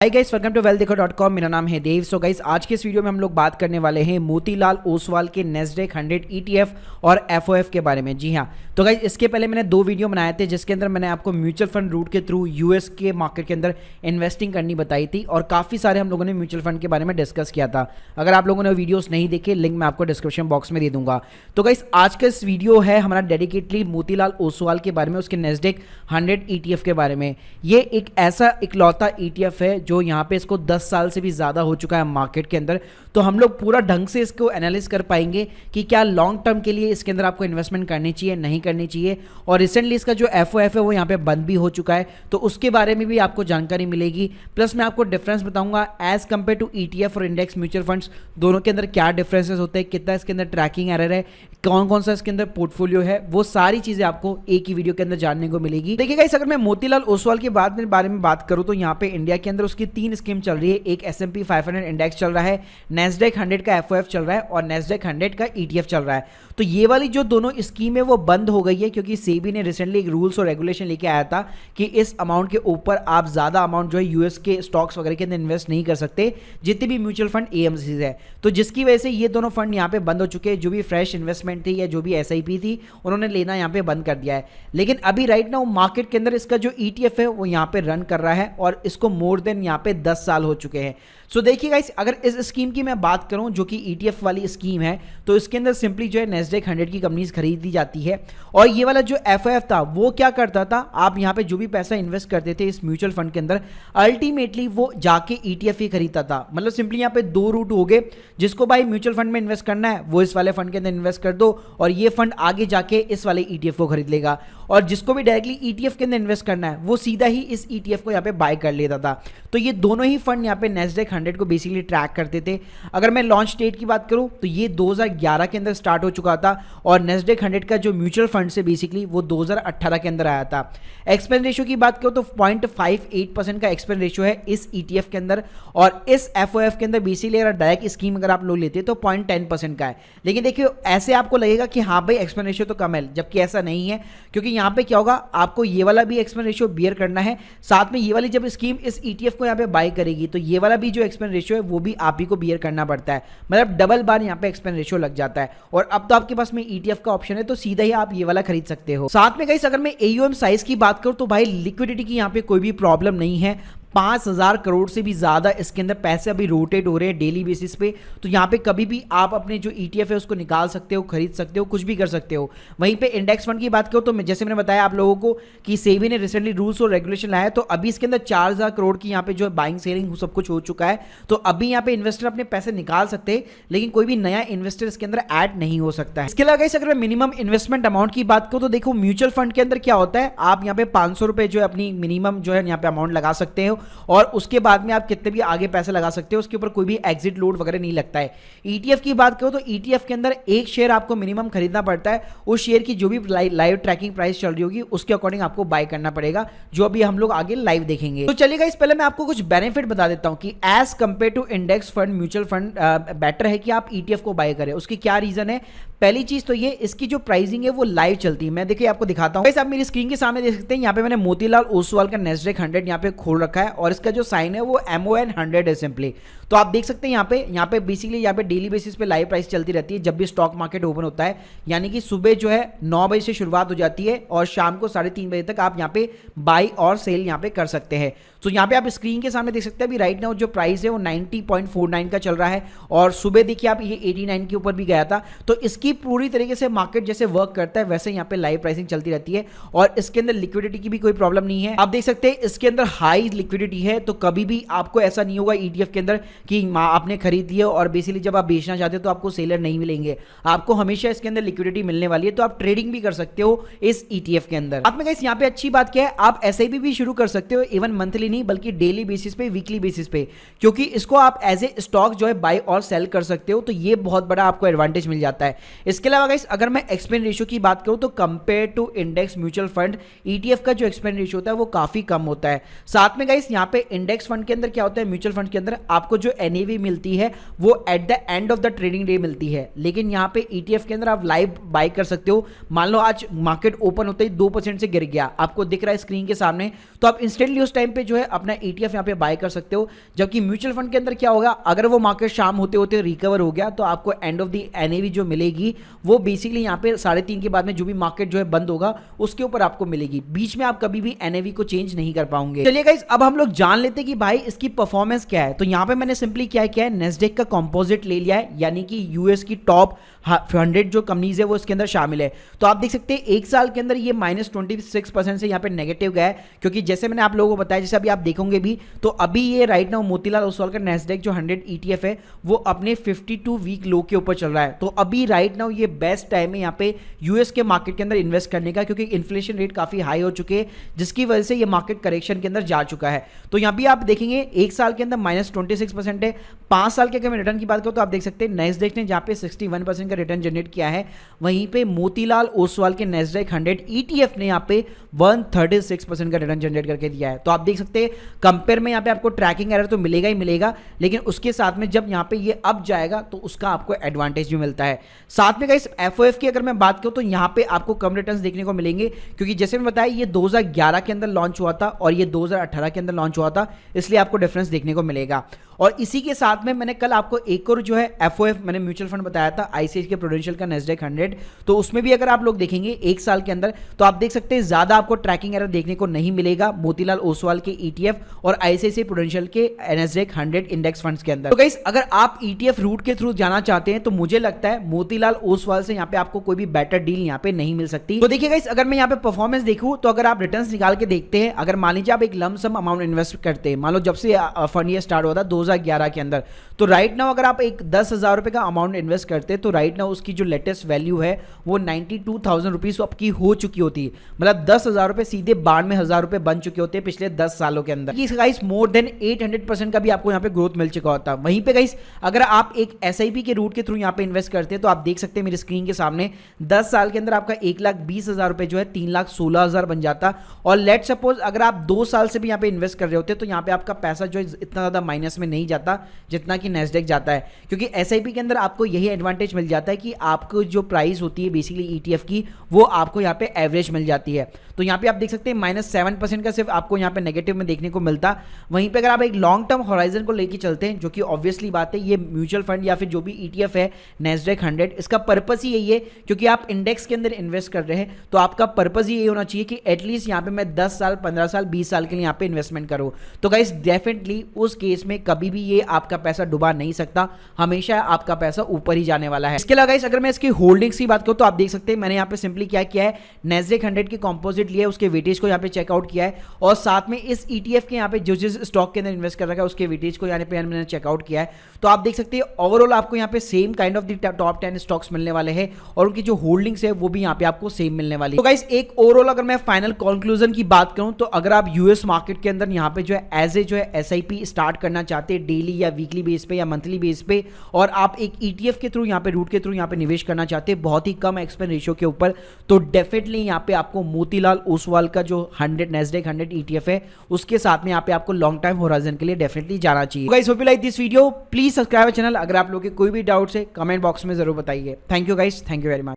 Hi guys, welcome to wealthदेखो.com। मेरा नाम है देव। सो गाइस, आज के इस वीडियो में हम लोग बात करने वाले हैं मोतीलाल ओसवाल के नेस्डेक 100 ETF और FOF के बारे में। जी हाँ, तो गाइस इसके पहले मैंने दो वीडियो बनाए थे जिसके अंदर मैंने आपको म्यूचुअल फंड रूट के थ्रू यूएस के मार्केट के अंदर इन्वेस्टिंग करनी बताई थी और काफ़ी सारे हम लोगों ने म्यूचुअल फंड के बारे में डिस्कस किया था। अगर आप लोगों ने वीडियोस नहीं देखे, लिंक मैं आपको डिस्क्रिप्शन बॉक्स में दे दूंगा। तो गाइस आज का इस वीडियो है हमारा डेडिकेटली मोतीलाल ओसवाल के बारे में, उसके नेस्डेक 100 ETF के बारे में। ये एक ऐसा इकलौता ETF है जो यहाँ पे इसको 10 साल से भी ज़्यादा हो चुका है मार्केट के अंदर। तो हम लोग पूरा ढंग से इसको एनालिस कर पाएंगे कि क्या लॉन्ग टर्म के लिए इसके अंदर आपको इन्वेस्टमेंट करनी चाहिए, नहीं करनी चाहिए। और रिसेंटली इसका जो FOF है वो यहाँ पे बंद भी हो चुका है, तो उसके बारे में भी आपको जानकारी मिलेगी। प्लस मैं आपको डिफरेंस बताऊंगा एज कंपेयर टू ETF और इंडेक्स म्यूचुअल फंड्स, दोनों के अंदर क्या डिफरेंसेस होते हैं, कितना इसके अंदर ट्रैकिंग एरर है, कौन कौन सा इसके अंदर पोर्टफोलियो है, वो सारी चीज़ें आपको एक ही वीडियो के अंदर जानने को मिलेगी। देखिए गाइस, अगर मैं मोतीलाल ओसवाल के बारे में बात करूँ तो यहाँ पे इंडिया के अंदर उसकी 3 स्कीम चल रही है। एक S&P 500 इंडेक्स चल रहा है, नेस्डेक 100 का FOF चल रहा है और नेस्डेक 100 का ETF चल रहा है। तो ये वाली जो दोनों स्कीम है वो बंद हो गई है क्योंकि सेबी ने रिसेंटली एक रूल्स और रेगुलेशन लेके आया था कि इस अमाउंट के ऊपर आप ज़्यादा अमाउंट जो है यूएस के स्टॉक्स वगैरह के अंदर इन्वेस्ट नहीं कर सकते, जितने भी म्यूचुअल फंड AMCs है। तो जिसकी वजह से ये दोनों फंड यहाँ पे बंद हो चुके हैं। जो भी फ्रेश इन्वेस्टमेंट थी या जो भी SIP थी उन्होंने लेना यहाँ पे बंद कर दिया है। लेकिन अभी राइट नाउ मार्केट के अंदर इसका जो ETF है वो यहाँ पे रन कर रहा है और इसको मोर देन यहाँ पे 10 साल हो चुके हैं। सो देखिए गाइस, अगर इस स्कीम की मैं बात करूं जो कि ETF वाली स्कीम है, तो इसके अंदर सिंपली जो है नेस्डेक 100 की कंपनीज खरीदी जाती है। और ये वाला जो FOF था वो क्या करता था, आप यहाँ पे जो भी पैसा इन्वेस्ट करते थे इस म्यूचुअल फंड के अंदर, अल्टीमेटली वो जाके ETF ही खरीदता था। मतलब सिंपली यहाँ पे दो रूट हो गए। जिसको भाई म्यूचुअल फंड में इन्वेस्ट करना है वो इस वाले फंड के अंदर इन्वेस्ट कर दो और ये फंड आगे जाके इस वाले ETF को खरीद लेगा। और जिसको भी डायरेक्टली ETF के अंदर इन्वेस्ट करना है वो सीधा ही इस ETF को यहाँ पे बाय कर लेता था। तो ये दोनों ही फंड यहाँ पे नेस्डेक 100 को बेसिकली ट्रैक करते थे। अगर मैं लॉन्च डेट की बात करूं तो ये 2011 के अंदर स्टार्ट हो चुका था और नेस्डेक 100 का जो म्यूचुअल फंड से बेसिकली वो 2018 के अंदर आया था। एक्सपेंस रेशियो की बात करूं तो 0.58% का एक्सपेंस रेशियो है इस ETF के अंदर और इस FOF के अंदर बेसिकली अगर डायरेक्ट स्कीम अगर आप लोग लेते हैं तो 0.10% का है। लेकिन देखिए ऐसे आपको लगेगा कि हाँ भाई एक्सपेंस रेशियो तो कम है, जबकि ऐसा नहीं है। क्योंकि यहाँ पे क्या होगा, आपको ये वाला भी एक्सपेंस रेशियो बियर करना है, साथ में ये वाली जब स्कीम इस ETF को यहाँ पे बाय करेगी तो ये वाला भी जो एक्सपेंस रेशियो है वो भी आप ही को बियर करना पड़ता है। मतलब डबल बार यहाँ पे एक्सपेंस रेशियो लग जाता है। और अब तो आपके पास में ETF का ऑप्शन है तो सीधा ही आप ये वाला खरीद सकते हो। साथ में गाइस, अगर मैं AUM साइज की बात करूं तो भाई लिक्विडिटी की यहाँ पे कोई भी प्रॉब्लम नहीं है। 5000 करोड़ से भी ज़्यादा इसके अंदर पैसे अभी रोटेट हो रहे हैं डेली बेसिस पे। तो यहाँ पे कभी भी आप अपने जो ETF है उसको निकाल सकते हो, खरीद सकते हो, कुछ भी कर सकते हो। वहीं पे इंडेक्स फंड की बात करो तो जैसे मैंने बताया आप लोगों को कि सेबी ने रिसेंटली रूल्स और रेगुलेशन लाया है, तो अभी इसके अंदर 4000 करोड़ की यहाँ पे जो बाइंग सेलिंग सब कुछ हो चुका है। तो अभी यहाँ पे इन्वेस्टर अपने पैसे निकाल सकते हैं, लेकिन कोई भी नया इन्वेस्टर इसके अंदर ऐड नहीं हो सकता है। इसके अलावा गाइस, अगर मैं मिनिमम इन्वेस्टमेंट अमाउंट की बात करूँ तो देखो म्यूचुअल फंड के अंदर क्या होता है, आप यहाँ पे 500 रुपए जो है अपनी मिनिमम जो है यहाँ पे अमाउंट लगा सकते हो और उसके बाद में आप कितने भी आगे पैसे लगा सकते हो, उसके ऊपर कोई भी एग्जिट लोड वगैरह नहीं लगता है। ETF की बात करो तो ETF के अंदर एक शेयर आपको मिनिमम खरीदना पड़ता है। उस शेयर की जो भी लाइव ट्रैकिंग प्राइस चल रही होगी उसके अकॉर्डिंग आपको बाय करना पड़ेगा, जो अभी हम लोग आगे लाइव देखेंगे। तो चलिएगा, इस पहले मैं आपको कुछ बेनिफिट बता देता हूं कि as compare to index fund mutual fund better है कि आप ETF को बाय करें। उसकी क्या रीजन है? पहली चीज तो ये, इसकी जो प्राइसिंग है वो लाइव चलती है। मैं देखिए आपको दिखाता हूं। आप मेरी स्क्रीन के सामने देख सकते हैं, यहाँ पे मैंने मोतीलाल ओसवाल का नेस्डेक 100 यहाँ पे खोल रखा है और इसका जो साइन है वो MON 100 है सिंपली। तो आप देख सकते हैं यहाँ पे बेसिकली यहाँ पे डेली बेसिस पे लाइव प्राइस चलती रहती है जब भी स्टॉक मार्केट ओपन होता है। यानी कि सुबह जो है 9 बजे से शुरुआत हो जाती है और शाम को 3:30 बजे तक आप यहाँ पे बाई और सेल यहाँ पे कर सकते हैं। तो यहाँ पे आप स्क्रीन के सामने देख सकते हैं अभी राइट नाउ जो प्राइस है वो 90.49 का चल रहा है और सुबह देखिए आप ये 89 के ऊपर भी गया था। तो इसकी पूरी तरीके से मार्केट जैसे वर्क करता है वैसे यहाँ पे लाइव प्राइसिंग चलती रहती है और इसके अंदर लिक्विडिटी की भी कोई प्रॉब्लम नहीं है। आप देख सकते हैं इसके अंदर हाई लिक्विडिटी है, तो कभी भी आपको ऐसा नहीं होगा ETF के अंदर कि आपने खरीद दिया और बेसिकली जब आप बेचना चाहते हो तो आपको सेलर नहीं मिलेंगे। आपको हमेशा इसके अंदर लिक्विडिटी मिलने वाली है, तो आप ट्रेडिंग भी कर सकते हो इस ETF के अंदर। आप में गाइस यहाँ पे अच्छी बात क्या है, आप SIP भी शुरू कर सकते हो, इवन मंथली नहीं बल्कि डेली बेसिस पे, वीकली बेसिस पे, क्योंकि इसको आप एज ए स्टॉक जो है बाय और सेल कर सकते हो। तो ये बहुत बड़ा आपको एडवांटेज मिल जाता है। इसके अलावा गाइस, अगर मैं एक्सपेंस रेशियो की बात करूं तो compare to index mutual fund ETF का जो एक्सपेंस रेशियो होता है वो काफी कम होता है। साथ में गाइस गाइस यहाँ पे इंडेक्स फंड के अंदर क्या होता है, म्यूचुअल फंड के अंदर आपको जो एनएवी मिलती है वो at the end of the trading day मिलती है, लेकिन यहाँ पे ईटीएफ के अंदर आप लाइव बाय कर सकते हो। मान लो आज मार्केट ओपन होते ही 2% से गिर गया, आपको दिख रहा है स्क्रीन के सामने, तो आप इंस्टेंटली उस टाइम पे जो है अपना ईटीएफ यहाँ पे बाय कर सकते हो। जबकि म्यूचुअल फंड के अंदर क्या होगा, अगर वो मार्केट शाम होते होते रिकवर हो गया तो आपको एंड ऑफ द एनएवी जो मिलेगी वो बेसिकली यहाँ पे 3:30 के बाद में जो भी मार्केट जो है बंद होगा उसके ऊपर आपको मिलेगी। बीच में आप कभी भी एनएवी को चेंज नहीं कर पाओगे। चलिए गाइस, अब हम लोग जान लेते हैं कि भाई इसकी परफॉर्मेंस क्या है। तो यहाँ पे मैंने सिंपली क्या किया है, नेस्डेक का कंपोजिट ले लिया है, यानी कि यूएस की टॉप 100 जो कंपनीज है वो इसके अंदर शामिल है। तो आप देख सकते हैं एक साल के अंदर ये -26% से यहाँ पे नेगेटिव गया है, क्योंकि जैसे मैंने आप लोगों को बताया, जैसे अभी आप देखोगे भी, तो अभी ये राइट नाउ मोतीलाल ओसवाल का नेस्डेक जो 100 ETF है वो अपने 52 वीक लो के ऊपर चल रहा है। तो अभी राइट नाउ ये बेस्ट टाइम है यहाँ पे यूएस के मार्केट के अंदर इन्वेस्ट करने का, क्योंकि इन्फ्लेशन रेट काफी हाई हो चुके हैं, जिसकी वजह से ये मार्केट करेक्शन के अंदर जा चुका है। तो यहाँ भी आप देखेंगे एक साल के अंदर -26% है। 5 साल के अगर मैं रिटर्न की बात करूँ तो आप देख सकते हैं नेस्डेक ने जहाँ पे 61% का रिटर्न जनरेट किया है, वहीं पे मोतीलाल ओसवाल के नेस्डेक 100 ETF ने यहाँ पे 136% का रिटर्न जनरेट करके दिया है। तो आप देख सकते हैं कंपेयर में यहाँ पे आपको ट्रैकिंग एरर तो मिलेगा ही मिलेगा, लेकिन उसके साथ में जब यहाँ पे ये अप जाएगा तो उसका आपको एडवांटेज भी मिलता है। साथ में गाइस एफओएफ की अगर मैं बात करूँ तो यहाँ पे आपको कम रिटर्न्स देखने को मिलेंगे, क्योंकि जैसे मैं बताया ये 2011 के अंदर लॉन्च हुआ था और ये 2018 के अंदर लॉन्च हुआ था, इसलिए आपको डिफरेंस देखने को मिलेगा। और इसी के साथ में मैंने कल आपको एक और जो है एफओएफ मैंने म्यूचुअल फंड बताया था आईसीआईसीआई के प्रूडेंशियल का नेस्डेक 100, तो उसमें भी अगर आप लोग देखेंगे एक साल के अंदर तो आप देख सकते हैं ज्यादा आपको ट्रैकिंग एरर देखने को नहीं मिलेगा मोतीलाल ओसवाल के ईटीएफ और आईसीआईसीआई प्रूडेंशियल के नेस्डेक 100 इंडेक्स फंड्स के अंदर। तो गाइस अगर आप ईटीएफ रूट के थ्रू जाना चाहते हैं तो मुझे लगता है मोतीलाल ओसवाल से यहाँ पे आपको कोई भी बेटर डील यहाँ पे नहीं मिल सकती। तो देखिए गाइस, अगर मैं यहाँ पे परफॉर्मेंस देखूं तो अगर आप रिटर्न्स निकाल के देखते हैं, अगर मान लीजिए आप एक लम सम अमाउंट इन्वेस्ट करते हैं, मान लो जब से फंड ये स्टार्ट हुआ था 2011 के अंदर, तो राइट नाउ अगर आप एक 10,000 रुपए का अमाउंट इन्वेस्ट करते हैं तो राइट नाउ उसकी जो लेटेस्ट वैल्यू है वो 92,000 रुपीज आपकी हो चुकी होती है। मतलब 10,000 रुपए सीधे 92,000 रुपए बन चुके होते हैं पिछले 10 सालों के अंदर। गाइस मोर देन 800% का भी आपको यहाँ पे ग्रोथ मिल चुका होता है। वहीं पे गाइस अगर आप एक एसआईपी के रूट के थ्रू यहाँ पे इन्वेस्ट करते हैं तो आप देख सकते हैं मेरी स्क्रीन के सामने 10 साल के अंदर आपका 1,20,000 रुपए जो है 3,16,000 बन जाता। और लेट सपोज अगर आप 2 साल से भी यहाँ पे इन्वेस्ट कर रहे होते तो यहाँ पे आपका पैसा जो है इतना ज्यादा माइनस में नहीं जाता जितना कि नेस्डेक जाता है, क्योंकि एसआईपी के अंदर आपको यही एडवांटेज मिल जाता है कि आपको जो प्राइस होती है बेसिकली ईटीएफ की वो आपको यहाँ पे एवरेज मिल जाती है। तो यहाँ पे आप देख सकते हैं -7% का सिर्फ आपको यहाँ पे नेगेटिव में देखने को मिलता। वहीं पे अगर आप एक लॉन्ग टर्म होराइजन को लेके चलते हैं, जो कि ऑब्वियसली बात है ये म्यूचुअल फंड या फिर जो भी ईटीएफ है नेस्डेक 100, इसका पर्पस ही यही है क्योंकि आप इंडेक्स के अंदर इन्वेस्ट कर रहे हैं तो आपका पर्पस ही यही होना चाहिए कि एटलीस्ट यहाँ पे मैं 10 साल 15 साल 20 साल के लिए यहाँ पे इन्वेस्टमेंट करूँ। तो गाइस डेफिनेटली उस केस में कभी भी ये आपका पैसा डुबा नहीं सकता, हमेशा आपका पैसा ऊपर ही जाने वाला है। इसके अलावा गाइस अगर मैं इसकी होल्डिंग्स की बात करूँ तो आप देख सकते हैं मैंने यहाँ पे सिंपली क्या किया है, नेस्डेक 100 की कंपोजिट लिया है, उसके वेटेज को यहाँ पे चेकआउट किया है और साथ में इस ईटीएफ के यहाँ पे जो जिस स्टॉक के अंदर इन्वेस्ट कर रखा है उसके वेटेज को यहाँ पे मैंने चेकआउट किया है। तो आप देख सकते हैं ओवरऑल आपको यहाँ पे same kind of the top 10 stocks मिलने वाले हैं और उनकी जो होल्डिंग्स है वो भी यहाँ पे आपको सेम मिलने वाली है। तो गाइस एक ओवरऑल अगर मैं फाइनल कंक्लूजन की बात करूं तो अगर आप यूएस मार्केट के अंदर यहाँ पे जो है एज ए जो है एसआईपी स्टार्ट करना चाहते हैं डेली या वीकली बेस पे या मंथली बेस पे, और आप एक ईटीएफ के थ्रू यहाँ पे रूट के थ्रू यहाँ पे निवेश करना चाहते हैं बहुत ही कम एक्सपेंस रेशियो के ऊपर, तो डेफिनेटली यहाँ पे आपको मोतीलाल ओसवाल का जो 100 नेस्डेक 100 ईटीएफ है उसके साथ में यहाँ पे आपको लॉन्ग टाइम होराइजन के लिए डेफिनेटली जाना चाहिए। Guys hope you like this video, please subscribe channel. अगर आप लोगों के कोई भी डाउट्स है कमेंट बॉक्स में जरूर बताइए। Thank you guys, thank you very much.